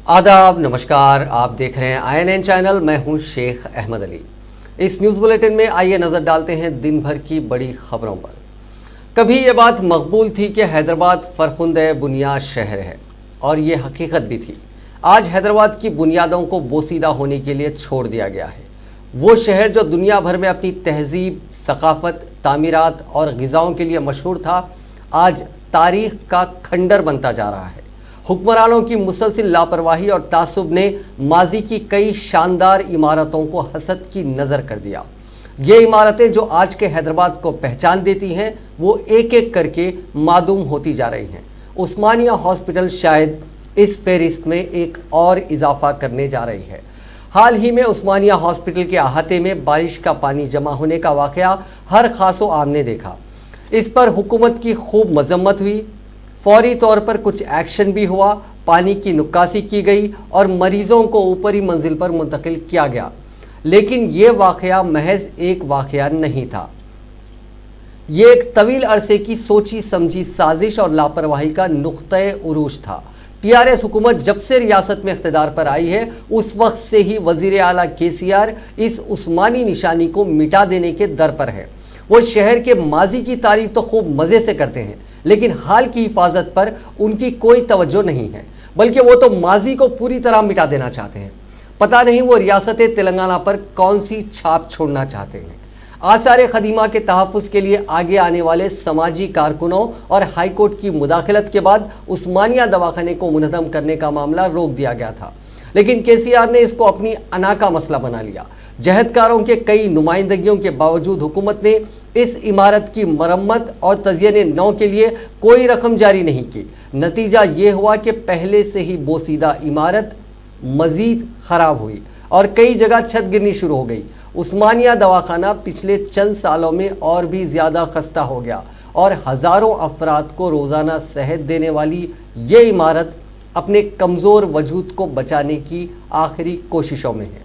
आदाब, नमस्कार। आप देख रहे हैं INN चैनल। मैं हूं शेख अहमद अली। इस न्यूज़ बुलेटिन में आइए नज़र डालते हैं दिन भर की बड़ी खबरों पर। कभी ये बात मकबूल थी कि हैदराबाद फरखुंदे बुनियाद शहर है, और ये हकीकत भी थी। आज हैदराबाद की बुनियादों को बोसीदा होने के लिए छोड़ दिया गया है। वो शहर जो दुनिया भर में अपनी तहजीब, सकाफत, तामीरात और ग़िज़ाओं के लिए मशहूर था, आज तारीख का खंडर बनता जा रहा है। हुक्मरानों की मुसलसिल लापरवाही और तासुब ने माजी की कई शानदार इमारतों को हसद की नज़र कर दिया। ये इमारतें जो आज के हैदराबाद को पहचान देती हैं, वो एक एक करके मादूम होती जा रही हैं। उस्मानिया हॉस्पिटल शायद इस फहरिस्त में एक और इजाफा करने जा रही है। हाल ही में उस्मानिया हॉस्पिटल के अहाते में बारिश का पानी जमा होने का वाक़या हर खासो आम ने देखा। इस पर हुकूमत की खूब मजम्मत हुई, फौरी तौर पर कुछ एक्शन भी हुआ, पानी की निकासी की गई और मरीजों को ऊपरी मंजिल पर मुंतकिल किया गया। लेकिन ये वाक़या महज एक वाक़या नहीं था, ये एक तवील अरसे की सोची समझी साजिश और लापरवाही का नुक्ते उरूज था। TRS हुकूमत जब से रियासत में इख्तिदार पर आई है, उस वक्त से ही वज़ीर आला KCR इस उस्मानी निशानी को मिटा देने के दर पर है। वो शहर के माजी की तारीफ तो खूब मज़े से करते हैं, लेकिन हाल की हिफाजत पर उनकी कोई तवज्जो नहीं है, बल्कि वो तो माजी को पूरी तरह मिटा देना चाहते हैं। पता नहीं वो रियासत तेलंगाना पर कौन सी छाप छोड़ना चाहते हैं। आसार ख़दीमा के तहफ़्फ़ुज़ के लिए आगे आने वाले समाजी कारकुनों और हाईकोर्ट की मुदाखलत के बाद उस्मानिया दवाखाने को मुनज़्ज़म करने का मामला रोक दिया गया था, लेकिन KCR ने इसको अपनी अना का मसला बना लिया। जहदकारों के कई नुमाइंदगियों के बावजूद हुकूमत ने इस इमारत की मरम्मत और तज़यीन नौ के लिए कोई रकम जारी नहीं की। नतीजा ये हुआ कि पहले से ही बोसीदा इमारत मज़ीद ख़राब हुई और कई जगह छत गिरनी शुरू हो गई। उस्मानिया दवाखाना पिछले चंद सालों में और भी ज़्यादा खस्ता हो गया और हज़ारों अफराद को रोज़ाना सेहत देने वाली ये इमारत अपने कमज़ोर वजूद को बचाने की आखिरी कोशिशों में है।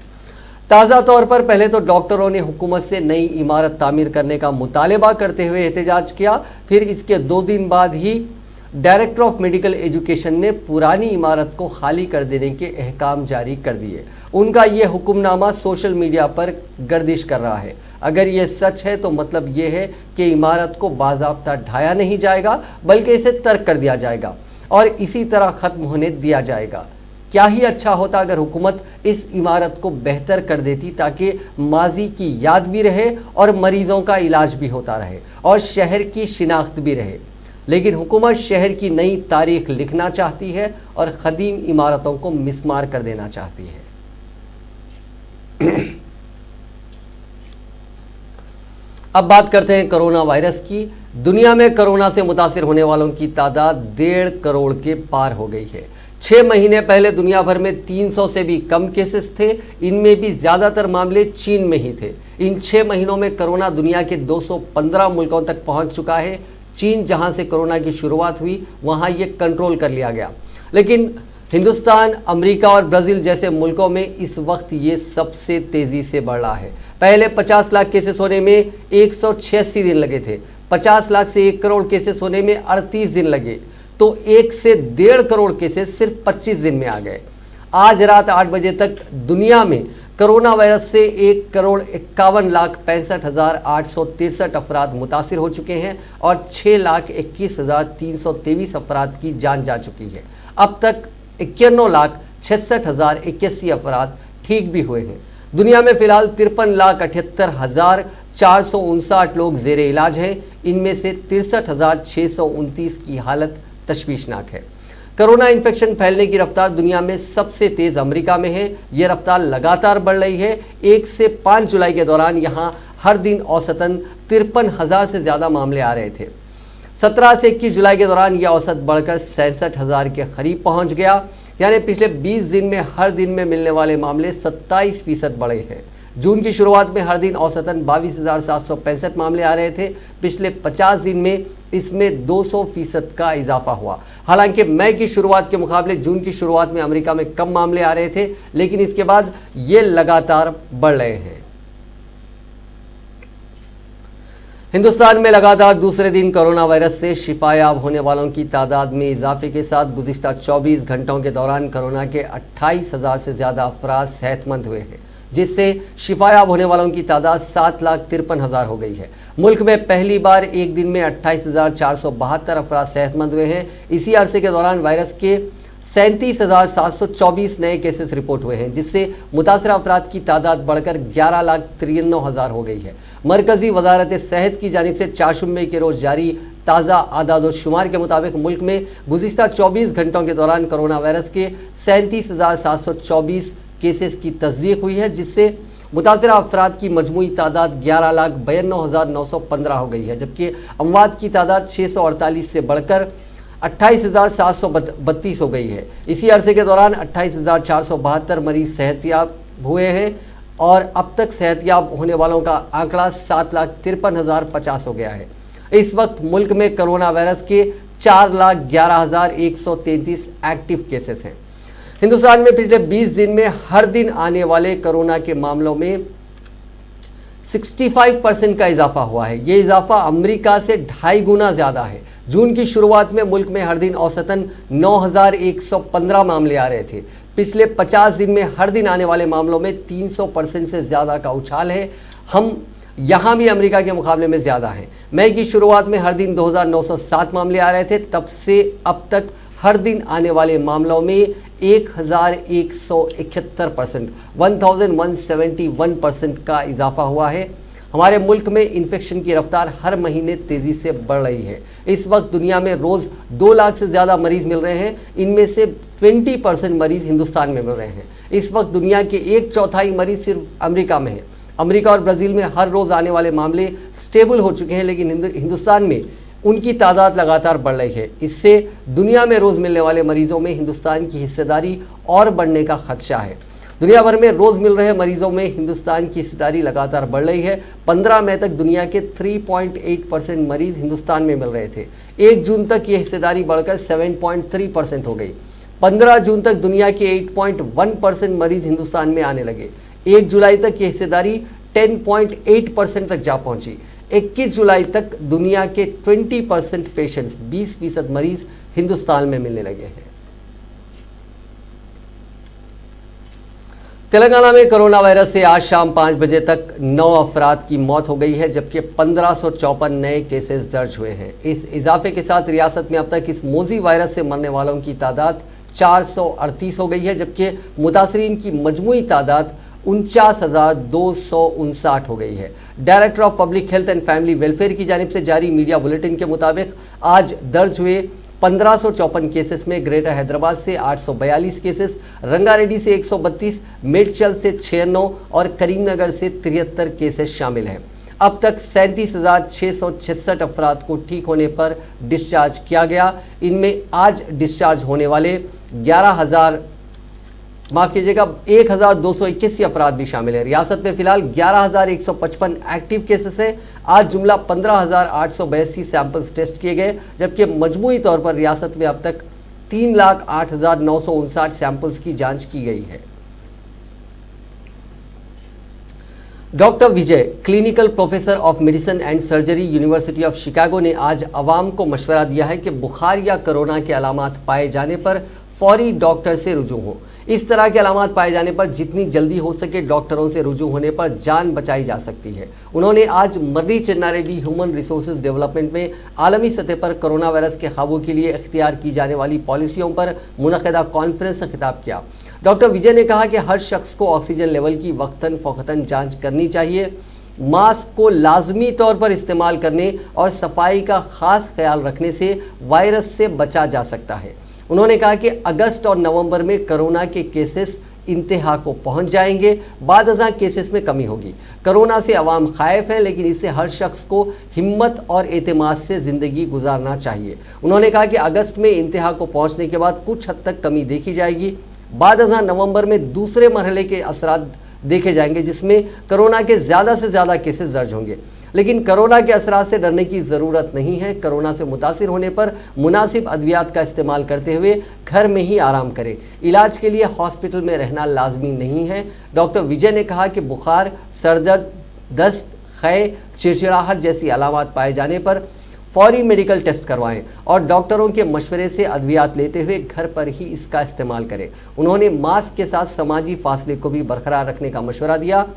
ताज़ा तौर पर पहले तो डॉक्टरों ने हुकूमत से नई इमारत तामीर करने का मुतालबा करते हुए एहतजाज किया, फिर इसके 2 दिन बाद ही डायरेक्टर ऑफ मेडिकल एजुकेशन ने पुरानी इमारत को खाली कर देने के अहकाम जारी कर दिए। उनका ये हुक्मनामा सोशल मीडिया पर गर्दिश कर रहा है। अगर ये सच है तो मतलब ये है कि इमारत को बाज़ाब्ता ढाया नहीं जाएगा, बल्कि इसे तर्क कर दिया जाएगा और इसी तरह ख़त्म होने दिया जाएगा। क्या ही अच्छा होता अगर हुकूमत इस इमारत को बेहतर कर देती, ताकि माजी की याद भी रहे और मरीज़ों का इलाज भी होता रहे और शहर की शिनाख्त भी रहे। लेकिन हुकूमत शहर की नई तारीख लिखना चाहती है और ख़दीम इमारतों को मिसमार कर देना चाहती है। अब बात करते हैं कोरोना वायरस की। दुनिया में कोरोना से मुतासिर होने वालों की तादाद 1.5 करोड़ के पार हो गई है। 6 महीने पहले दुनिया भर में 300 से भी कम केसेस थे। इनमें भी ज़्यादातर मामले चीन में ही थे। इन 6 महीनों में कोरोना दुनिया के 215 मुल्कों तक पहुंच चुका है। चीन जहां से कोरोना की शुरुआत हुई, वहां ये कंट्रोल कर लिया गया, लेकिन हिंदुस्तान, अमेरिका और ब्राज़ील जैसे मुल्कों में इस वक्त ये सबसे तेज़ी से बढ़ रहा है। पहले 50 लाख केसेस होने में 186 दिन लगे थे। 50 लाख से 1 करोड़ केसेस होने में 38 दिन लगे, तो 1 से 1.5 करोड़ केसेस सिर्फ 25 दिन में आ गए। आज रात 8 बजे तक दुनिया में कोरोना वायरस से 1,51,65,863 अफराद मुतासिर हो चुके हैं और 6,21,323 अफराद की जान जा चुकी है। अब तक 51,66,081 अफराद ठीक भी हुए हैं। दुनिया में फिलहाल 53,78,459 लोग ज़ेरे इलाज हैं। इनमें से 63,629 की हालत तशवीशनाक है। कोरोना इन्फेक्शन फैलने की रफ्तार दुनिया में सबसे तेज़ अमेरिका में है। ये रफ्तार लगातार बढ़ रही है। 1 से 5 जुलाई के दौरान यहाँ हर दिन औसतन 53,000 से ज़्यादा मामले आ रहे थे। 17 से 21 जुलाई के दौरान यह औसत बढ़कर 67,000 के करीब पहुँच गया। यानी पिछले 20 दिन में हर दिन में मिलने वाले मामले 27% बढ़े हैं। जून की शुरुआत में हर दिन औसतन 22,765 मामले आ रहे थे। पिछले 50 दिन में इसमें 200% का इजाफा हुआ। हालांकि मई की शुरुआत के मुकाबले जून की शुरुआत में अमेरिका में कम मामले आ रहे थे, लेकिन इसके बाद ये लगातार बढ़ रहे हैं। हिंदुस्तान में लगातार दूसरे दिन कोरोना वायरस से शिफायाब होने वालों की तादाद में इजाफे के साथ गुज़िश्ता 24 घंटों के दौरान कोरोना के 28,000 से ज़्यादा अफराद सेहतमंद हुए हैं, जिससे शिफायाब होने वालों की तादाद 7,53,000 हो गई है। मुल्क में पहली बार एक दिन में 28,472 अफराद सेहतमंद हुए हैं। इसी अरसे के दौरान वायरस के 37,724 नए केसेस रिपोर्ट हुए हैं, जिससे मुतासरा अफराद की तादाद बढ़कर 11,93,000 हो गई है। मरकजी वजारत सेहत की जानिब से चारशंबे के रोज जारी ताज़ा आदाद-ओ-शुमार के मुताबिक मुल्क में गुज़िश्ता 24 घंटों के दौरान कोरोना वायरस के 37,724 केसेस की तस्दीक हुई है, जिससे मुतासरा अफराद की मजमूई तादाद 11,92,915 हो गई है, जबकि अमवात की तादाद 648 से बढ़कर 28,732 हो गई है। इसी अरसे के दौरान 28,472 मरीज सेहतयाब हुए हैं और अब तक सेहतयाब होने वालों का आंकड़ा 7,53,050 हो गया है। इस वक्त मुल्क में कोरोना वायरस के 4,11,133 एक्टिव केसेस हैं। हिंदुस्तान में पिछले 20 दिन में हर दिन आने वाले कोरोना के मामलों में 65% का इजाफा हुआ है। ये इजाफा अमेरिका से 2.5 गुना ज़्यादा है। जून की शुरुआत में मुल्क में हर दिन औसतन 9,115 मामले आ रहे थे। पिछले 50 दिन में हर दिन आने वाले मामलों में 300% से ज़्यादा का उछाल है। हम यहाँ भी अमेरिका के मुकाबले में ज़्यादा हैं। मई की शुरुआत में हर दिन 2,907 मामले आ रहे थे। तब से अब तक हर दिन आने वाले मामलों में 1,171% 1,171% का इजाफा हुआ है। हमारे मुल्क में इन्फेक्शन की रफ्तार हर महीने तेज़ी से बढ़ रही है। इस वक्त दुनिया में रोज़ 2 लाख से ज़्यादा मरीज़ मिल रहे हैं। इनमें से 20% मरीज़ हिंदुस्तान में मिल रहे हैं। इस वक्त दुनिया के 1/4 मरीज़ सिर्फ अमेरिका में हैं। अमेरिका और ब्राज़ील में हर रोज़ आने वाले मामले स्टेबल हो चुके हैं, लेकिन हिंदुस्तान में उनकी तादाद लगातार बढ़ रही है। इससे दुनिया में रोज़ मिलने वाले मरीजों में हिंदुस्तान की हिस्सेदारी और बढ़ने का खदशा है। दुनिया भर में रोज़ मिल रहे मरीजों में हिंदुस्तान की हिस्सेदारी लगातार बढ़ रही है। 15 मई तक दुनिया के 3.8% मरीज हिंदुस्तान में मिल रहे थे। 1 जून तक ये हिस्सेदारी बढ़कर 7.3% हो गई। 15 जून तक दुनिया के 8.1% मरीज हिंदुस्तान में आने लगे। 1 जुलाई तक ये हिस्सेदारी 10.8% तक जा पहुंची। 21 जुलाई तक दुनिया के 20% पेशेंट्स 20% मरीज हिंदुस्तान में मिलने लगे हैं। तेलंगाना में कोरोना वायरस से आज शाम 5 बजे तक 9 अफराद की मौत हो गई है, जबकि 1554 नए केसेस दर्ज हुए हैं। इस इजाफे के साथ रियासत में अब तक इस मोजी वायरस से मरने वालों की तादाद 438 हो गई है, जबकि मुतासरीन की मजमूई तादाद 49,259 हो गई है। Director of public health and family welfare की जानिब से जारी मीडिया बुलेटिन के मुताबिक आज दर्ज हुए 1554 केसेस में ग्रेटर हैदराबाद से 842 केसेस, रंगारेड्डी से 132, मेडचल से 96 और करीमनगर से 73 केसेस शामिल हैं। अब तक 37,666 अफराद को ठीक होने पर डिस्चार्ज किया गया। इनमें आज डिस्चार्ज होने वाले 1,281 अफराद भी शामिल है। रियासत में फिलहाल 11,155 एक्टिव केसेस हैं। आज जुमला 15,882 सैंपल्स टेस्ट किए गए, जबकि मजमूई तौर पर रियासत में अब तक 3,08,959 सैंपल्स की जांच की गई है। Doctor Vijay, clinical professor of medicine and surgery, university of Chicago ने आज अवाम को मशवरा दिया है कि बुखार या कोरोना के अलामात पाए जाने पर फौरी डॉक्टर से रुजू हो। इस तरह के अलामात पाए जाने पर जितनी जल्दी हो सके डॉक्टरों से रुजू होने पर जान बचाई जा सकती है। उन्होंने आज मर्री चेन्नारेड्डी ह्यूमन रिसोर्सेज डेवलपमेंट में आलमी सतह पर कोरोना वायरस के काबू के लिए इख्तियार की जाने वाली पॉलिसियों पर मुनक़दा कॉन्फ्रेंस से खिताब किया। डॉक्टर विजय ने कहा कि हर शख्स को ऑक्सीजन लेवल की वक्तन फ़ौक़तन जाँच करनी चाहिए। मास्क को लाजमी तौर पर इस्तेमाल करने और सफाई का ख़ास ख्याल रखने से वायरस से बचा जा सकता है। उन्होंने कहा कि अगस्त और नवंबर में कोरोना के केसेस इंतहा को पहुंच जाएंगे, बाद अज़ां केसेस में कमी होगी। कोरोना से अवाम खाइफ हैं, लेकिन इससे हर शख्स को हिम्मत और एतमाद से ज़िंदगी गुजारना चाहिए। उन्होंने कहा कि अगस्त में इंतहा को पहुंचने के बाद कुछ हद तक कमी देखी जाएगी। बाद अज़ां नवंबर में दूसरे मरहले के असरात देखे जाएंगे, जिसमें कोरोना के ज़्यादा से ज़्यादा केसेस दर्ज होंगे। लेकिन कोरोना के असरात से डरने की ज़रूरत नहीं है। कोरोना से मुतासिर होने पर मुनासिब अद्वियात का इस्तेमाल करते हुए घर में ही आराम करें। इलाज के लिए हॉस्पिटल में रहना लाजमी नहीं है। डॉक्टर विजय ने कहा कि बुखार, सरदर्द, दस्त, क्षय, चिड़चिड़ाहट जैसी अलामत पाए जाने पर फौरी मेडिकल टेस्ट करवाएं और डॉक्टरों के मशवरे से अद्वियात लेते हुए घर पर ही इसका इस्तेमाल करें। उन्होंने मास्क के साथ समाजी फासले को भी बरकरार रखने का मशवरा दिया।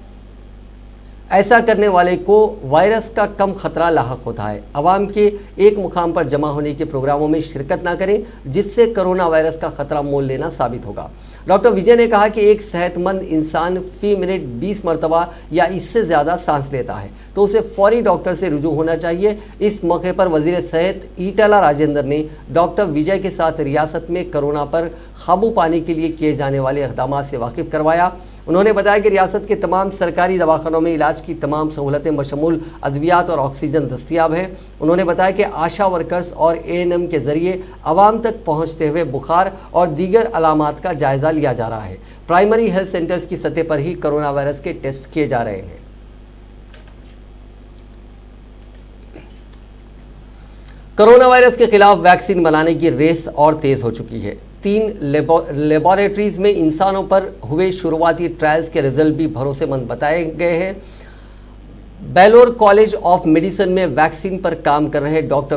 ऐसा करने वाले को वायरस का कम खतरा लाहक होता है। आवाम के एक मुकाम पर जमा होने के प्रोग्रामों में शिरकत ना करें, जिससे कोरोना वायरस का खतरा मोल लेना साबित होगा। डॉक्टर विजय ने कहा कि एक सेहतमंद इंसान फी मिनट 20 मरतबा या इससे ज़्यादा सांस लेता है तो उसे फौरी डॉक्टर से रुजू होना चाहिए। इस मौके पर वजीर सेहत ईटाला राजेंद्र ने डॉक्टर विजय के साथ रियासत में कोरोना पर काबू पाने के लिए किए जाने वाले इक़दाम से वाकिफ़ करवाया। उन्होंने बताया कि रियासत के तमाम सरकारी दवाखानों में इलाज की तमाम सहूलतें बशमूल अद्वियात और ऑक्सीजन दस्तियाब हैं। उन्होंने बताया कि आशा वर्कर्स और ANM के ज़रिए आवाम तक पहुँचते हुए बुखार और दीगर अलामात का जायज़ा लिया जा रहा है। प्राइमरी हेल्थ सेंटर्स की सतह पर ही कोरोना वायरस के टेस्ट किए जा रहे हैं। कोरोना वायरस के खिलाफ वैक्सीन बनाने की रेस और तेज़ हो चुकी है। 3 लेबोरेटरीज में इंसानों पर हुए शुरुआती ट्रायल्स के रिजल्ट भी भरोसेमंद बताए गए हैं। बेलोर कॉलेज ऑफ मेडिसिन में वैक्सीन पर काम कर रहे डॉक्टर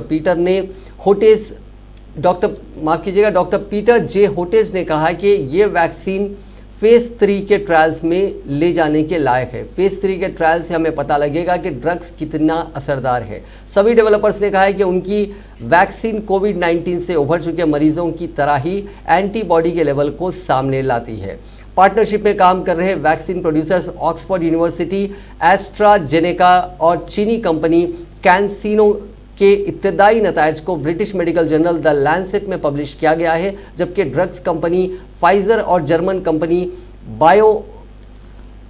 पीटर जे होटेज ने कहा कि ये वैक्सीन फेज़ 3 के ट्रायल्स में ले जाने के लायक है। फेज़ 3 के ट्रायल से हमें पता लगेगा कि ड्रग्स कितना असरदार है। सभी डेवलपर्स ने कहा है कि उनकी वैक्सीन कोविड-19 से उभर चुके मरीजों की तरह ही एंटीबॉडी के लेवल को सामने लाती है। पार्टनरशिप में काम कर रहे vaccine producers Oxford university, AstraZeneca और चीनी कंपनी कैंसिनो के इब्तदाई नतायज को British medical journal the Lancet में पब्लिश किया गया है, जबकि ड्रग्स कंपनी फाइजर और जर्मन कंपनी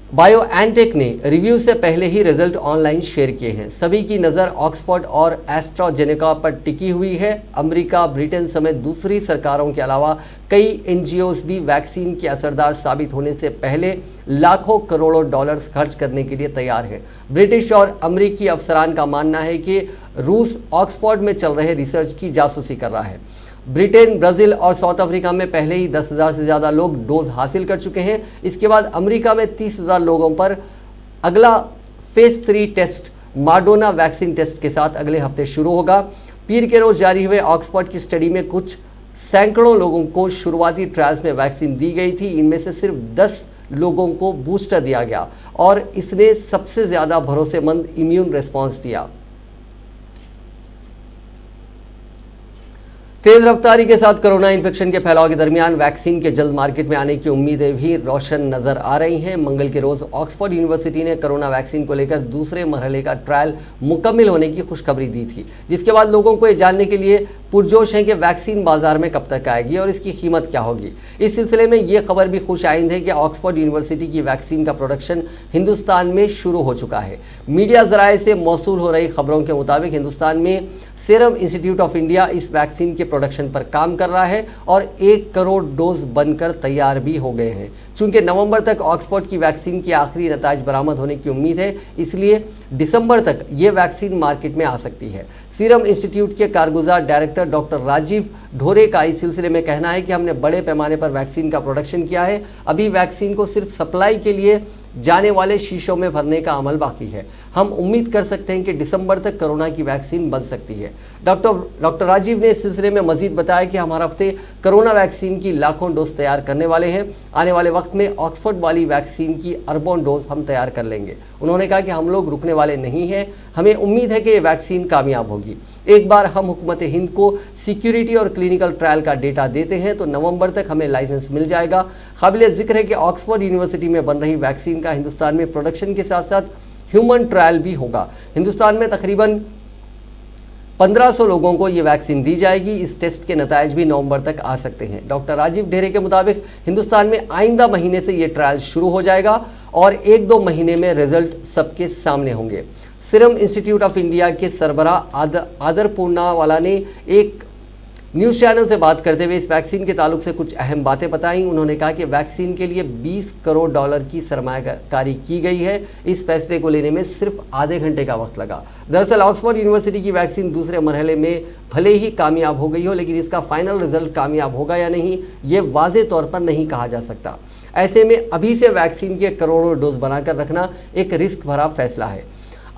बायोएनटेक ने रिव्यू से पहले ही रिजल्ट ऑनलाइन शेयर किए हैं। सभी की नज़र ऑक्सफोर्ड और एस्ट्राजेनेका पर टिकी हुई है। अमेरिका, ब्रिटेन समेत दूसरी सरकारों के अलावा कई NGOs भी वैक्सीन के असरदार साबित होने से पहले लाखों करोड़ों डॉलर्स खर्च करने के लिए तैयार हैं। ब्रिटिश और अमेरिकी अफसरान का मानना है कि रूस ऑक्सफोर्ड में चल रहे रिसर्च की जासूसी कर रहा है। ब्रिटेन, ब्राज़ील और साउथ अफ्रीका में पहले ही 10,000 से ज़्यादा लोग डोज हासिल कर चुके हैं। इसके बाद अमेरिका में 30,000 लोगों पर अगला phase 3 test Moderna vaccine test के साथ अगले हफ्ते शुरू होगा। पीर के रोज़ जारी हुए ऑक्सफोर्ड की स्टडी में कुछ सैकड़ों लोगों को शुरुआती ट्रायल्स में वैक्सीन दी गई थी। इनमें से सिर्फ 10 लोगों को बूस्टर दिया गया और इसने सबसे ज़्यादा भरोसेमंद इम्यून रिस्पॉन्स दिया। तेज रफ्तारी के साथ कोरोना इन्फेक्शन के फैलाव के दरमियान वैक्सीन के जल्द मार्केट में आने की उम्मीदें भी रोशन नजर आ रही हैं। मंगल के रोज ऑक्सफोर्ड यूनिवर्सिटी ने कोरोना वैक्सीन को लेकर दूसरे मरहले का ट्रायल मुकम्मल होने की खुशखबरी दी थी, जिसके बाद लोगों को ये जानने के लिए पुरजोश हैं कि वैक्सीन बाजार में कब तक आएगी और इसकी कीमत क्या होगी। इस सिलसिले में ये खबर भी खुश आइंद है कि ऑक्सफोर्ड यूनिवर्सिटी की वैक्सीन का प्रोडक्शन हिंदुस्तान में शुरू हो चुका है। मीडिया जराए से मौसूल हो रही खबरों के मुताबिक हिंदुस्तान में सीरम इंस्टीट्यूट ऑफ इंडिया इस वैक्सीन के प्रोडक्शन पर काम कर रहा है और 1 करोड़ डोज बनकर तैयार भी हो गए हैं। चूंकि नवंबर तक ऑक्सफोर्ड की वैक्सीन की आखिरी नताज बरामद होने की उम्मीद है, इसलिए दिसंबर तक ये वैक्सीन मार्केट में आ सकती है। सीरम इंस्टीट्यूट के कारगुजार डायरेक्टर डॉक्टर राजीव ढोरे का इस सिलसिले में कहना है कि हमने बड़े पैमाने पर वैक्सीन का प्रोडक्शन किया है। अभी वैक्सीन को सिर्फ सप्लाई के लिए जाने वाले शीशों में भरने का अमल बाकी है। हम उम्मीद कर सकते हैं कि दिसंबर तक कोरोना की वैक्सीन बन सकती है। डॉक्टर राजीव ने इस सिलसिले में मजीद बताया कि हम हर हफ्ते कोरोना वैक्सीन की लाखों डोज तैयार करने वाले हैं। आने वाले वक्त में ऑक्सफोर्ड वाली वैक्सीन की अरबों डोज हम तैयार कर लेंगे। उन्होंने कहा कि हम लोग रुकने वाले नहीं हैं, हमें उम्मीद है कि ये वैक्सीन कामयाब होगी। एक बार हम हुकूमत हिंद को सिक्योरिटी और क्लिनिकल ट्रायल का डेटा देते हैं तो नवंबर तक हमें लाइसेंस मिल जाएगा। काबिल जिक्र है कि ऑक्सफोर्ड यूनिवर्सिटी में बन रही वैक्सीन का हिंदुस्तान में प्रोडक्शन के साथ साथ ह्यूमन ट्रायल भी होगा। हिंदुस्तान में तकरीबन 1500 लोगों को ये वैक्सीन दी जाएगी। इस टेस्ट के नतायज भी नवंबर तक आ सकते हैं। डॉक्टर राजीव ढेरे के मुताबिक हिंदुस्तान में आइंदा महीने से ये ट्रायल शुरू हो जाएगा और 1-2 महीने में रिजल्ट सबके सामने होंगे। सीरम इंस्टीट्यूट ऑफ इंडिया के सरबराह आदर पूर्णावाला ने एक न्यूज़ चैनल से बात करते हुए इस वैक्सीन के ताल्लुक से कुछ अहम बातें बताई। उन्होंने कहा कि वैक्सीन के लिए 20 करोड़ डॉलर की सरमायाकारी की गई है। इस फैसले को लेने में सिर्फ आधे घंटे का वक्त लगा। दरअसल ऑक्सफोर्ड यूनिवर्सिटी की वैक्सीन दूसरे मरहले में भले ही कामयाब हो गई हो, लेकिन इसका फाइनल रिजल्ट कामयाब होगा या नहीं ये वाज़े तौर पर नहीं कहा जा सकता। ऐसे में अभी से वैक्सीन के करोड़ों डोज बनाकर रखना एक रिस्क भरा फैसला है।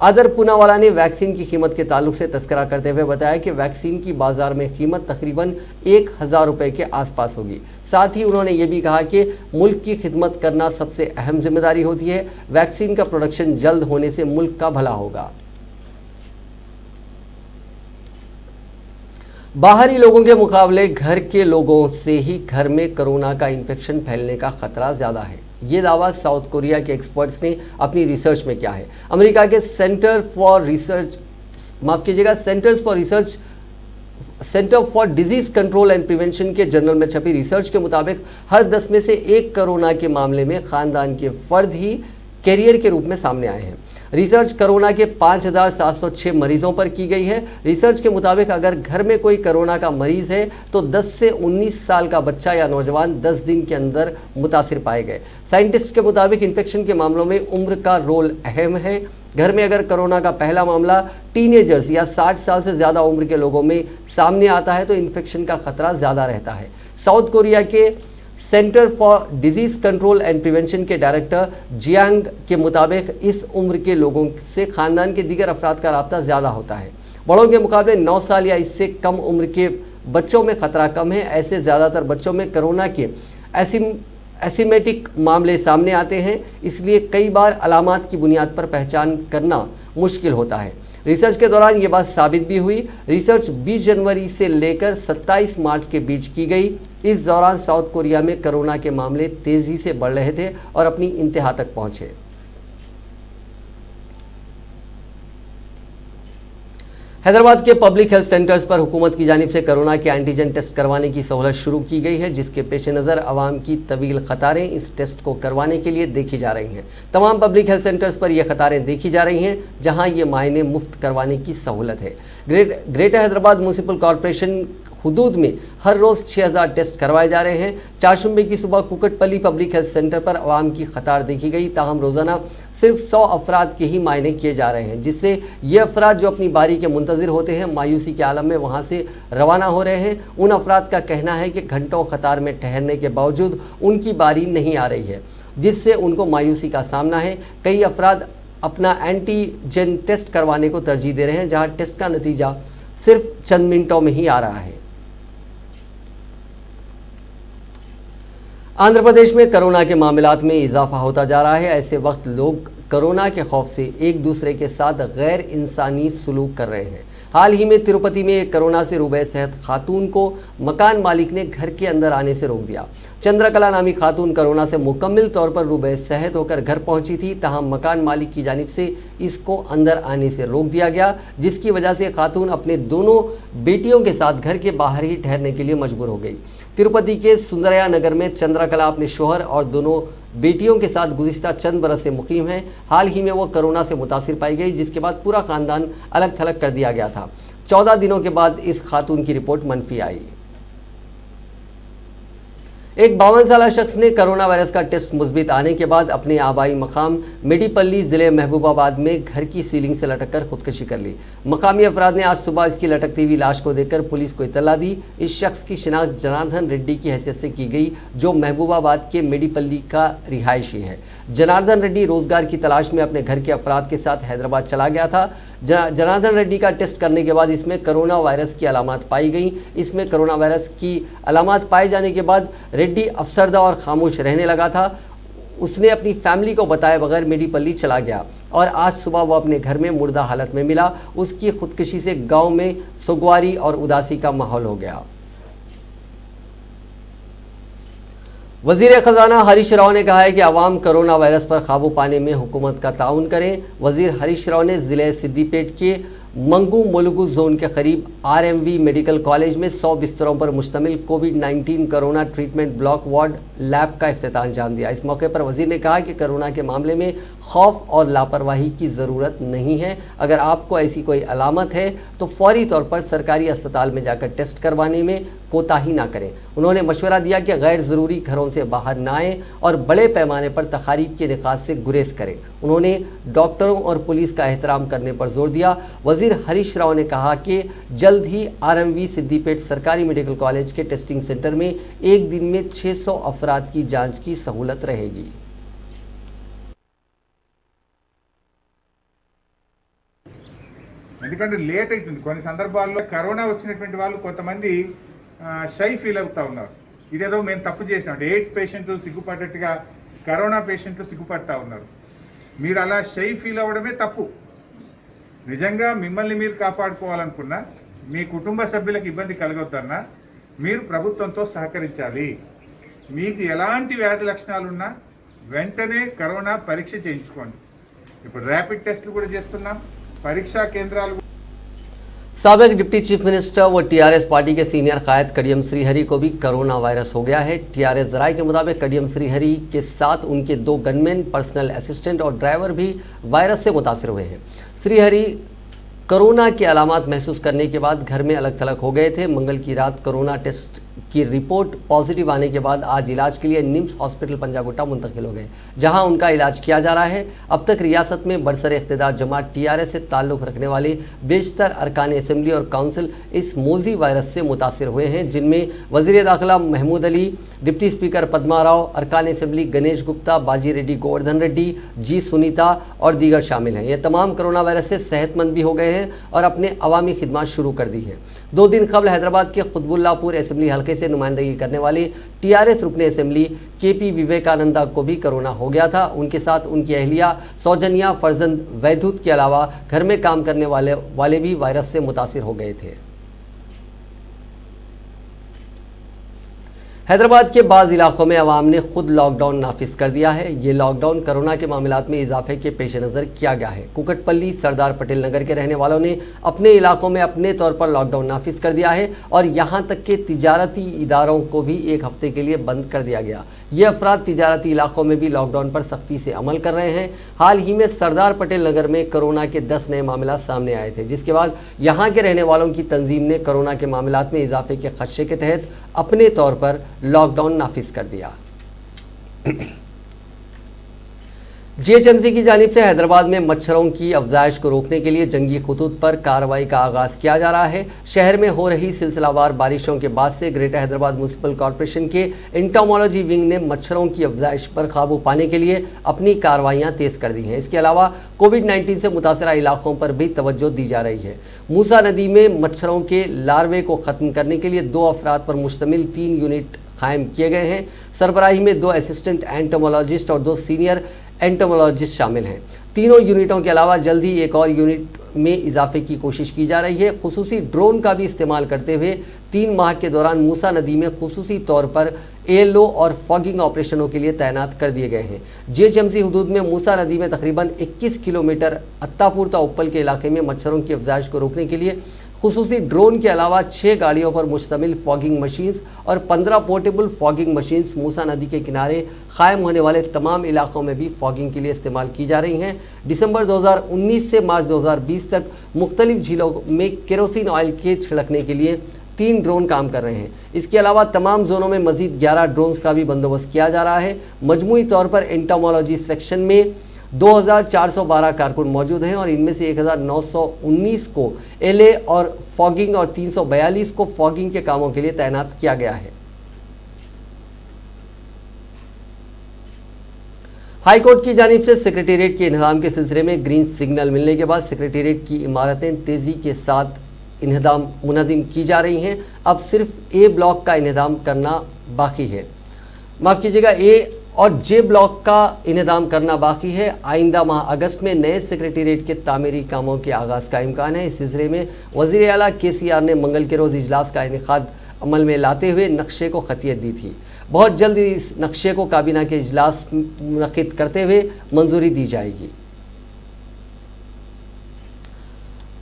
आदर पूनावाला ने वैक्सीन की कीमत के ताल्लुक से तस्करा करते हुए बताया कि वैक्सीन की बाजार में कीमत तकरीबन 1000 रुपए के आसपास होगी। साथ ही उन्होंने ये भी कहा कि मुल्क की खिदमत करना सबसे अहम जिम्मेदारी होती है। वैक्सीन का प्रोडक्शन जल्द होने से मुल्क का भला होगा। बाहरी लोगों के मुकाबले घर के लोगों से ही घर में कोरोना का इन्फेक्शन फैलने का खतरा ज़्यादा है। ये दावा साउथ कोरिया के एक्सपर्ट्स ने अपनी रिसर्च में किया है। अमेरिका के centre for disease control and prevention के जर्नल में छपी रिसर्च के मुताबिक हर 10 में से एक कोरोना के मामले में खानदान के फर्द ही कैरियर के रूप में सामने आए हैं। रिसर्च कोरोना के 5706 मरीजों पर की गई है। रिसर्च के मुताबिक अगर घर में कोई कोरोना का मरीज है तो 10 से 19 साल का बच्चा या नौजवान 10 दिन के अंदर मुतासिर पाए गए। साइंटिस्ट के मुताबिक इन्फेक्शन के मामलों में उम्र का रोल अहम है। घर में अगर कोरोना का पहला मामला टीनेजर्स या 60 साल से ज़्यादा उम्र के लोगों में सामने आता है तो इन्फेक्शन का खतरा ज़्यादा रहता है। साउथ कोरिया के centre for disease control and prevention के डायरेक्टर जियांग के मुताबिक इस उम्र के लोगों से खानदान के दीगर अफराद का राब्ता ज़्यादा होता है। बड़ों के मुकाबले 9 साल या इससे कम उम्र के बच्चों में खतरा कम है। ऐसे ज़्यादातर बच्चों में कोरोना के एसिमेटिक मामले सामने आते हैं, इसलिए कई बार अलामात की बुनियाद पर पहचान करना मुश्किल होता है। रिसर्च के दौरान ये बात साबित भी हुई। रिसर्च 20 जनवरी से लेकर 27 मार्च के बीच की गई। इस दौरान साउथ कोरिया में कोरोना के मामले तेजी से बढ़ रहे थे और अपनी इंतहा तक पहुंचे। हैदराबाद के पब्लिक हेल्थ सेंटर्स पर हुकूमत की जानिब से कोरोना के एंटीजन टेस्ट करवाने की सहूलत शुरू की गई है, जिसके पेश नज़र अवाम की तवील कतारें इस टेस्ट को करवाने के लिए देखी जा रही हैं। तमाम पब्लिक हेल्थ सेंटर्स पर यह कतारें देखी जा रही हैं जहां ये मायने मुफ्त करवाने की सहूलत है। ग्रेटर हैदराबाद म्यूनसिपल कॉरपोरेशन हुदूद में हर रोज़ 6000 टेस्ट करवाए जा रहे हैं। चारशुम्बे की सुबह कुकटपल्ली पब्लिक हेल्थ सेंटर पर आवाम की कतार देखी गई। ताहम रोज़ाना सिर्फ 100 अफराद के ही मायने किए जा रहे हैं, जिससे ये अफराद जो अपनी बारी के मुंतज़िर होते हैं मायूसी के आलम में वहाँ से रवाना हो रहे हैं। उन अफराद का कहना है कि घंटों कतार में ठहरने के बावजूद उनकी बारी नहीं आ रही है, जिससे उनको मायूसी का सामना है। कई अफराद अपना एंटीजन टेस्ट करवाने को तरजीह दे रहे हैं, जहाँ टेस्ट का नतीजा सिर्फ चंद मिनटों में ही आ रहा है। आंध्र प्रदेश में कोरोना के मामलात में इजाफा होता जा रहा है। ऐसे वक्त लोग कोरोना के खौफ से एक दूसरे के साथ गैर इंसानी सलूक कर रहे हैं। हाल ही में तिरुपति में एक कोरोना से रूबे सेहत खातून को मकान मालिक ने घर के अंदर आने से रोक दिया। चंद्रकला नामी खातून कोरोना से मुकम्मल तौर पर रूबे सेहत होकर घर पहुंची थी, तहम मकान मालिक की जानिब से इसको अंदर आने से रोक दिया गया, जिसकी वजह से खातून अपने दोनों बेटियों के साथ घर के बाहर ही ठहरने के लिए मजबूर हो गई। तिरुपति के सुंदरया नगर में चंद्रकला अपने शोहर और दोनों बेटियों के साथ गुज़िश्ता चंद बरस से मुकीम हैं। हाल ही में वो कोरोना से मुतासिर पाई गई, जिसके बाद पूरा खानदान अलग थलग कर दिया गया था। 14 दिनों के बाद इस खातून की रिपोर्ट मनफी आई। एक 52 साल शख्स ने कोरोना वायरस का टेस्ट मुस्बित आने के बाद अपने आबाई मकाम मेडीपल्ली ज़िले महबूबाबाद में घर की सीलिंग से लटककर खुदकुशी कर ली। मकामी अफराद ने आज सुबह इसकी लटकती हुई लाश को देखकर पुलिस को इत्तला दी। इस शख्स की शिनाख्त जनार्दन रेड्डी की हैसियत से की गई, जो महबूबाबाद के मेडीपल्ली का रिहायशी है। जनार्दन रेड्डी रोजगार की तलाश में अपने घर के अफराद के साथ हैदराबाद चला गया था। जनार्दन रेड्डी का टेस्ट करने के बाद इसमें कोरोना वायरस की अलामात पाई गई। इसमें कोरोना वायरस की अलामात पाए जाने के बाद रेड्डी अफसरदा और खामोश रहने लगा था। उसने अपनी फैमिली को बताए बगैर मेडीपल्ली चला गया और आज सुबह वो अपने घर में मुर्दा हालत में मिला। उसकी खुदकुशी से गांव में सुगवारी और उदासी का माहौल हो गया। वज़ीर ख़जाना हरीश राव ने कहा है कि आवाम कोरोना वायरस पर काबू पाने में हुकूमत का ताउन करें। वज़ीर हरीश राव ने ज़िले सिद्दीपेट के मंगू मुलुगु जोन के करीब RMV मेडिकल कॉलेज में 100 बिस्तरों पर मुश्तमिल कोविड-19 corona treatment block ward lab का इफ्तिताह अंजाम दिया। इस मौके पर वज़ीर ने कहा कि कोरोना के मामले में खौफ और लापरवाही की ज़रूरत नहीं है। अगर आपको ऐसी कोई अलामत है तो फौरी तौर पर सरकारी अस्पताल में जाकर टेस्ट करवाने में कोताही ना करें। उन्होंने मशवरा दिया कि गैर ज़रूरी घरों से बाहर ना आएँ और बड़े पैमाने पर तकारीब के निकास से गुरेज करें। उन्होंने डॉक्टरों और पुलिस का एहतराम करने पर जोर दिया। वज़ीर हरीश राव ने कहा कि जल्द ही RMV सिद्दीपेट सरकारी मेडिकल कॉलेज के टेस्टिंग सेंटर में एक दिन में 600 अफराद की जांच की सहूलत रहेगी। ఎందుకంటే లేట్ అవుతుంది. కొన్ని సందర్భాల్లో కరోనా వచ్చినటువంటి వాళ్ళు కొంతమంది షై ఫీల్ అవుతూ ఉన్నారు. ఇదేదో మేము తప్పు చేసాం, ఎయిడ్స్ పేషెంట్లు సిగ్గుపడ్డట్టుగా కరోనా పేషెంట్లు సిగ్గుపడతా ఉన్నారు. మీరు అలా షై ఫీల్ అవ్వడమే తప్పు. నిజంగా మిమ్మల్ని మీరు కాపాడుకోవాలనుకున్నా, మీ కుటుంబ సభ్యులకు ఇబ్బంది కలగొద్దన్నా మీరు ప్రభుత్వంతో సహకరించాలి. మీకు ఎలాంటి వ్యాధి లక్షణాలున్నా వెంటనే కరోనా పరీక్ష చేయించుకోండి. ఇప్పుడు ర్యాపిడ్ టెస్టులు కూడా చేస్తున్నాం, परीक्षा केंद्राल। साबिक डिप्टी चीफ मिनिस्टर व टीआरएस पार्टी के सीनियर कायद कडियम श्रीहरि को भी कोरोना वायरस हो गया है। टीआरएस जराये के मुताबिक कडियम श्रीहरि के साथ उनके 2 गनमैन, पर्सनल असिस्टेंट और ड्राइवर भी वायरस से मुतासिर हुए हैं। श्रीहरि कोरोना के अलामात महसूस करने के बाद घर में अलग थलग हो गए थे। मंगल की रात कोरोना टेस्ट की रिपोर्ट पॉजिटिव आने के बाद आज इलाज के लिए निम्स हॉस्पिटल पंजागुट्टा मुंतकिल हो गए, जहां उनका इलाज किया जा रहा है। अब तक रियासत में बरसर इख्तिदार जमात टीआरएस से ताल्लुक़ रखने वाले बेशतर अरकान असम्बली और काउंसिल इस मोजी वायरस से मुतासिर हुए हैं, जिनमें वज़ीर दाखिला महमूद अली, डिप्टी स्पीकर पद्मा राव, अरकान असम्बली गणेश गुप्ता, बाजी रेड्डी, गोवर्धन रेड्डी, जी सुनीता और दीगर शामिल हैं। ये तमाम कोरोना वायरस से सेहतमंद भी हो गए हैं और अपने अवामी खिदमत शुरू कर दी है। 2 दिन कबल हैदराबाद के खुतबुल्लापुर असम्बली हल्के से नुमाइंदगी करने वाली टीआरएस रुकने असम्बली केपी विवेकानंदा को भी कोरोना हो गया था। उनके साथ उनकी अहलिया सौजन्या, फर्जंद वैदूत के अलावा घर में काम करने वाले भी वायरस से मुतासिर हो गए थे। हैदराबाद के बाज़ इलाकों में अवाम ने खुद लॉकडाउन नाफिज कर दिया है। ये लॉकडाउन कोरोना के मामलात में इजाफे के पेश नज़र किया गया है। कुकटपल्ली, सरदार पटेल नगर के रहने वालों ने अपने इलाकों में अपने तौर पर लॉकडाउन नाफिज कर दिया है और यहाँ तक के तिजारती इदारों को भी 1 हफ्ते के लिए बंद कर दिया गया। ये अफराद तिजारती इलाकों में भी लॉकडाउन पर सख्ती से अमल कर रहे हैं। हाल ही में सरदार पटेल नगर में कोरोना के 10 नए मामला सामने आए थे, जिसके बाद यहाँ के रहने वालों की तंजीम ने कोरोना के मामलात में इजाफे के खदशे के तहत अपने तौर पर लॉकडाउन नाफिज कर दिया। जीएचएमसी की जानिब से हैदराबाद में मच्छरों की अफजाइश को रोकने के लिए जंगी खुतूत पर कार्रवाई का आगाज़ किया जा रहा है। शहर में हो रही सिलसिलावार बारिशों के बाद से ग्रेटर हैदराबाद म्यूनसिपल कॉरपोरेशन के एंटोमोलॉजी विंग ने मच्छरों की अफजाइश पर काबू पाने के लिए अपनी कार्रवाइयाँ तेज़ कर दी हैं। इसके अलावा कोविड-19 से मुतासरा इलाकों पर भी तवज्जो दी जा रही है। मूसा नदी में मच्छरों के लार्वे को ख़त्म करने के लिए 2 अफराद पर मुश्तमिल 3 यूनिट कायम किए गए हैं। सरबराही में 2 असिस्टेंट एंटोमोलॉजिस्ट और 2 सीनियर एंटोमोलॉजिस्ट शामिल हैं। तीनों यूनिटों के अलावा जल्द ही एक और यूनिट में इजाफे की कोशिश की जा रही है। खुसूसी ड्रोन का भी इस्तेमाल करते हुए 3 माह के दौरान मूसा नदी में खुसूसी तौर पर एएलओ और फॉगिंग ऑपरेशनों के लिए तैनात कर दिए गए हैं। जीएचएमसी हुदूद में मूसा नदी में तकरीबन 21 किलोमीटर अत्तापुर ता उप्पल के इलाके में मच्छरों की अफजाइश को रोकने के लिए खुसूसी ड्रोन के अलावा 6 गाड़ियों पर मुश्तमिल फॉगिंग मशीन्स और 15 पोर्टेबल फॉगिंग मशीन्स मूसा नदी के किनारे कायम होने वाले तमाम इलाकों में भी फॉगिंग के लिए इस्तेमाल की जा रही हैं। दिसंबर 2019 से मार्च 2020 तक मुख्तलिफ झीलों में केरोसिन ऑयल के छिड़कने के लिए 3 ड्रोन काम कर रहे हैं। इसके अलावा तमाम जोनों में मजीद 11 ड्रोन्स का भी बंदोबस्त किया जा रहा है। मजमूई तौर पर एंटोमोलॉजी सेक्शन में 2412 कारकुन मौजूद हैं और इनमें से 1919 को एलए और फॉगिंग और 342 को फॉगिंग के कामों के लिए तैनात किया गया है। हाईकोर्ट की जानिब से सेक्रेटेरिएट के इंहदाम के सिलसिले में ग्रीन सिग्नल मिलने के बाद सेक्रेटेरिएट की इमारतें तेज़ी के साथ मुनहदिम की जा रही हैं। अब सिर्फ ए ब्लॉक का इंहदाम करना बाकी है, माफ़ कीजिएगा, ए और जे ब्लॉक का इंतजाम करना बाकी है। आइंदा माह अगस्त में नए सेक्रेटेरिएट के तामीरी कामों के आगाज़ का इम्कान है। इस सिलसिले में वज़ीर आला केसीआर ने मंगल के रोज़ इजलास का इनेकाद अमल में लाते हुए नक्शे को खतियत दी थी। बहुत जल्द इस नक्शे को काबीना के इजलास मुनक़िद करते हुए मंजूरी दी जाएगी।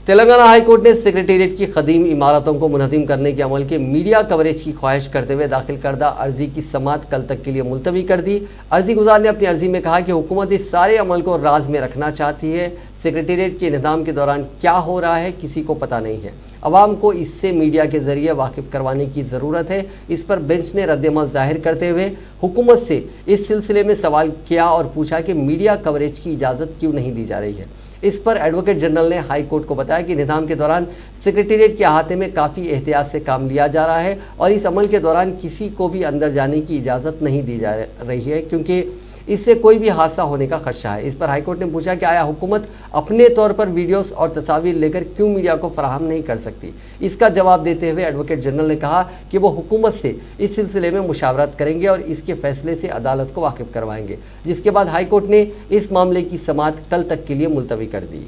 तेलंगाना हाई कोर्ट ने सेक्रेटेरिएट की कदीम इमारतों को मुनहदिम करने के अमल के मीडिया कवरेज की ख्वाहिश करते हुए दाखिल करदा अर्जी की समाअत कल तक के लिए मुलतवी कर दी। अर्जी गुजार ने अपनी अर्जी में कहा कि हुकूमत इस सारे अमल को राज में रखना चाहती है। सेक्रेटेरिएट के निज़ाम के दौरान क्या हो रहा है किसी को पता नहीं है। अवाम को इससे मीडिया के ज़रिए वाकिफ़ करवाने की ज़रूरत है। इस पर बेंच ने रद्दमल ज़ाहिर करते हुए हुकूमत से इस सिलसिले में सवाल किया और पूछा कि मीडिया कवरेज की इजाज़त क्यों नहीं दी जा रही है। इस पर एडवोकेट जनरल ने हाई कोर्ट को बताया कि निज़ाम के दौरान सेक्रेटेरिएट के अहाते में काफ़ी एहतियात से काम लिया जा रहा है और इस अमल के दौरान किसी को भी अंदर जाने की इजाज़त नहीं दी जा रही है, क्योंकि इससे कोई भी हादसा होने का खदशा है। इस पर हाईकोर्ट ने पूछा कि आया हुकूमत अपने तौर पर वीडियोस और तस्वीर लेकर क्यों मीडिया को फराहम नहीं कर सकती। इसका जवाब देते हुए एडवोकेट जनरल ने कहा कि वो हुकूमत से इस सिलसिले में मुशावरत करेंगे और इसके फैसले से अदालत को वाकिफ करवाएंगे, जिसके बाद हाईकोर्ट ने इस मामले की समाअत कल तक के लिए मुलतवी कर दी।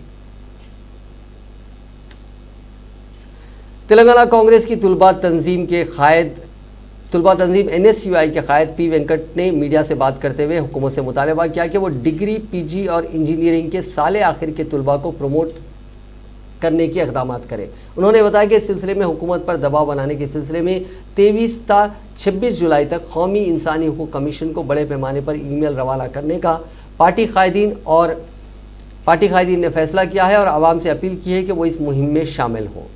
तेलंगाना कांग्रेस की तुलबा तंजीम NSUI के कायद पी वेंकट ने मीडिया से बात करते हुए हुकूमत से मुतालबा किया कि वो डिग्री, PG और इंजीनियरिंग के साले आखिर के तुलबा को प्रमोट करने के इक़दाम करें। उन्होंने बताया कि इस सिलसिले में हुकूमत पर दबाव बनाने के सिलसिले में 23 ता 26 जुलाई तक कौमी इंसानी हुकूक कमीशन को बड़े पैमाने पर ईमेल रवाना करने का पार्टी कायदीन ने फैसला किया है और आवाम से अपील की है कि वो इस मुहिम में शामिल हों।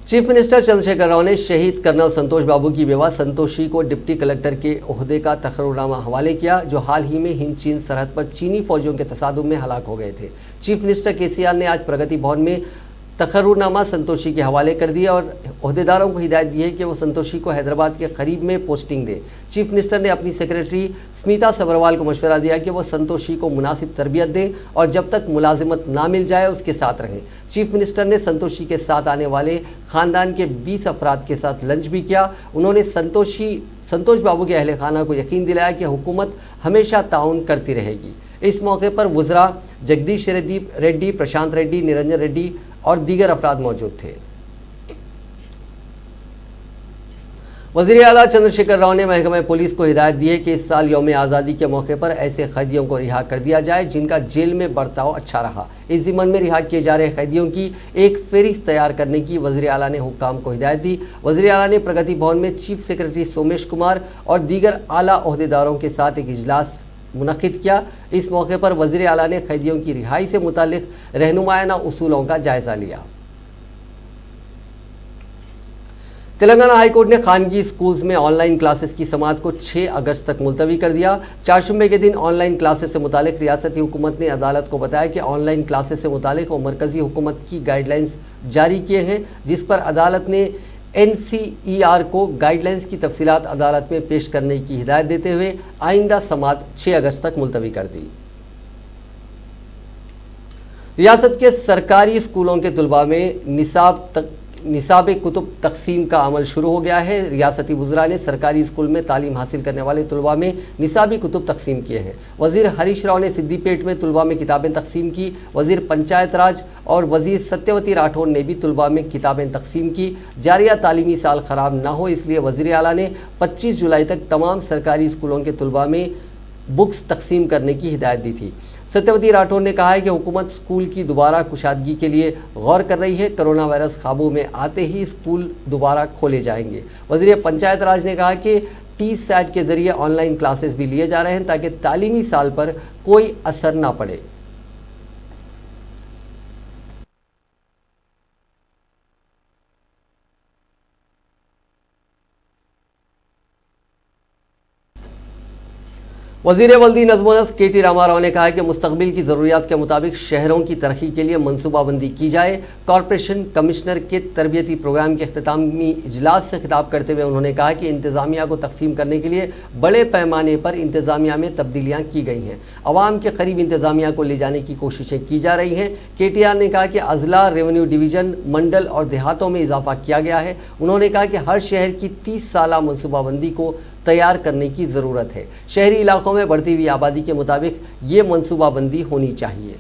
चीफ मिनिस्टर चंद्रशेखर राव ने शहीद कर्नल संतोष बाबू की बेवा संतोषी को डिप्टी कलेक्टर के ओहदे का तकर्रुरनामा हवाले किया, जो हाल ही में हिंद चीन सरहद पर चीनी फौजियों के तसादुम में हलाक हो गए थे। चीफ मिनिस्टर KCR ने आज प्रगति भवन में तकर्रुरनामा संतोषी के हवाले कर दिया और ओहदेदारों को हिदायत दी है कि वो संतोषी को हैदराबाद के करीब में पोस्टिंग दे। चीफ मिनिस्टर ने अपनी सेक्रेटरी स्मिता सबरवाल को मशवरा दिया कि वो संतोषी को मुनासिब तरबियत दें और जब तक मुलाजिमत ना मिल जाए उसके साथ रहें। चीफ मिनिस्टर ने संतोषी के साथ आने वाले खानदान के 20 अफराद के साथ लंच भी किया। उन्होंने संतोष बाबू के अहल खाना को यकीन दिलाया कि हुकूमत हमेशा ताउन करती रहेगी। इस मौके पर वज़रा जगदीश रेड्डी, प्रशांत रेड्डी, निरंजन रेड्डी और दीगर अफराद मौजूद थे। वज़ीर आला चंद्रशेखर राव ने महकमा पुलिस को हिदायत दी है कि इस साल यौम आज़ादी के मौके पर ऐसे कैदियों को रिहा कर दिया जाए जिनका जेल में बर्ताव अच्छा रहा। इस ज़िम्मन में रिहा किए जा रहे कैदियों की एक फहरिस्त तैयार करने की वज़ीर आला ने हुक्काम को हिदायत दी। वज़ीर आला ने प्रगति भवन में चीफ सेक्रेटरी सोमेश कुमार और दीगर आला ओहदेदारों के साथ एक इजलास मुनक़िद किया। इस मौके पर वज़ीर आला ने कैदियों की रिहाई से मुताल्लिक़ रहनुमायाना उसूलों का जायज़ा लिया। तेलंगाना हाईकोर्ट ने खानगी स्कूल्स में ऑनलाइन क्लासेस की समाअत को 6 अगस्त तक मुलतवी कर दिया। चारशंबे के दिन ऑनलाइन क्लासेस से मुतालिक रियासती हुकूमत ने अदालत को बताया कि ऑनलाइन क्लासेस से मुतालिक वो मरकज़ी हुकूमत की गाइडलाइंस जारी किए हैं, जिस पर अदालत ने NCER को गाइडलाइंस की तफसीलात अदालत में पेश करने की हिदायत देते हुए आइंदा समाअत 6 अगस्त तक मुलतवी कर दी। रियासत के सरकारी स्कूलों के तुलबा में निसाब कुतुब तकसीम का अमल शुरू हो गया है। रियासती वज़रा ने सरकारी स्कूल में तालीम हासिल करने वाले तुलबा में निसाबी कुतुब तकसीम किए हैं। वज़ीर हरीश राव ने सिद्दीपेट में तुलबा में किताबें तकसीम की। वज़ीर पंचायत राज और वज़ीर सत्यवती राठौर ने भी तुलबा में किताबें तकसीम की। जारिया तालीमी साल ख़राब ना हो इसलिए वज़ीर आला ने 25 जुलाई तक तमाम सरकारी स्कूलों के तुलबा में बुक्स तकसीम करने की हिदायत दी थी। सत्यवती राठौर ने कहा है कि हुकूमत स्कूल की दोबारा कुशादगी के लिए गौर कर रही है। कोरोना वायरस काबू में आते ही स्कूल दोबारा खोले जाएंगे। वज़ीर पंचायत राज ने कहा कि TSAT के ज़रिए ऑनलाइन क्लासेस भी लिए जा रहे हैं ताकि तालीमी साल पर कोई असर ना पड़े। वज़ीर वल्दी नज़्म-ओ-नस्क KT रामाराव ने कहा है कि मुस्तक़बिल की ज़रूरियात के मुताबिक शहरों की तरक्की के लिए मनसूबाबंदी की जाए। कॉरपोरेशन कमिश्नर के तरबियती प्रोग्राम के अख्तितामी इजलास से खिताब करते हुए उन्होंने कहा कि इंतज़ामिया को तकसीम करने के लिए बड़े पैमाने पर इंतज़ामिया में तब्दीलियाँ की गई हैं। आवाम के करीब इंतज़ामिया को ले जाने की कोशिशें की जा रही हैं। KTR ने कहा कि अज़ला, रेवेन्यू डिवीज़न, मंडल और देहातों में इजाफा किया गया है। उन्होंने कहा कि हर शहर की 30 साला मनसूबाबंदी को तैयार करने की ज़रूरत है। शहरी इलाकों में बढ़ती हुई आबादी के मुताबिक ये मनसूबाबंदी होनी चाहिए।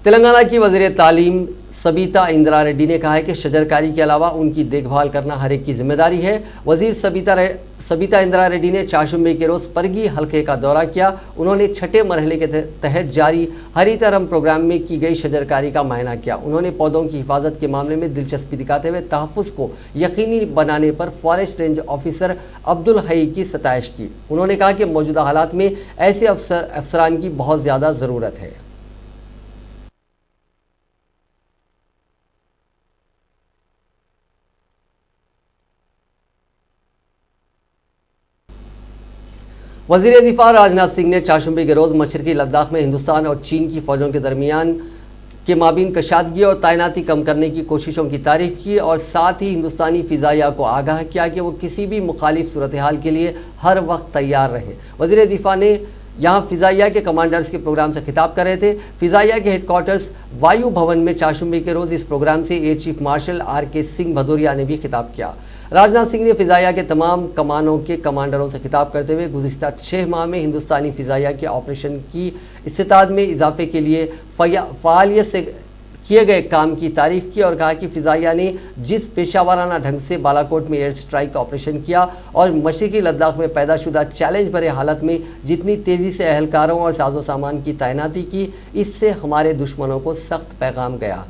तेलंगाना की वज़ीर तालीम सबीता इंदिरा रेड्डी ने कहा है कि शजरकारी के अलावा उनकी देखभाल करना हर एक की जिम्मेदारी है। वज़ीर सबीता इंदिरा रेड्डी ने चारशंबे के रोज़ परगी हल्के का दौरा किया। उन्होंने 6ठे मरहले के तहत जारी हरितरम प्रोग्राम में की गई शजरकारी का मायना किया। उन्होंने पौधों की हिफाजत के मामले में दिलचस्पी दिखाते हुए तहफ़्फ़ुज़ को यकीनी बनाने पर फॉरेस्ट रेंज ऑफिसर अब्दुल हई की सताइश की। उन्होंने कहा कि मौजूदा हालात में ऐसे अफसरान की बहुत ज़्यादा ज़रूरत है। वजीर दिफा राजनाथ सिंह ने चारशंबे के रोज़ मशरकी लद्दाख में हिंदुस्तान और चीन की फ़ौजों के दरमियान के माबीन कशादगी और तैनाती कम करने की कोशिशों की तारीफ़ की और साथ ही हिंदुस्तानी फ़िज़ाइया को आगाह किया कि वो किसी भी मुखालिफ सूरत हाल के लिए हर वक्त तैयार रहें। वज़ीर दिफा ने यहाँ फ़िज़ाइया के कमांडर्स के प्रोग्राम से खिताब कर रहे थे। फ़िज़ाइया के हेडक्वार्टर्स वायु भवन में चारशंबे के रोज़ इस प्रोग्राम से air chief marshal RK Singh Bhadauria ने भी खिताब किया। राजनाथ सिंह ने फ़िज़ाइया के तमाम कमानों के कमांडरों से खिताब करते हुए गुज़िश्ता 6 माह में हिंदुस्तानी फ़िज़ाइया के ऑपरेशन की इस्तिताद में इजाफे के लिए फ़ालियत से किए गए काम की तारीफ़ की और कहा कि फ़िज़ाइया ने जिस पेशावराना ढंग से बालाकोट में एयर स्ट्राइक ऑपरेशन किया और मशरकी लद्दाख में पैदाशुदा चैलेंज भरे हालत में जितनी तेज़ी से अहलकारों और साजो सामान की तैनाती की, इससे हमारे दुश्मनों को सख्त पैगाम गया।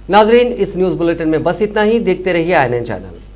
नाजरीन, इस न्यूज़ बुलेटिन में बस इतना ही। देखते रहिए INN चैनल।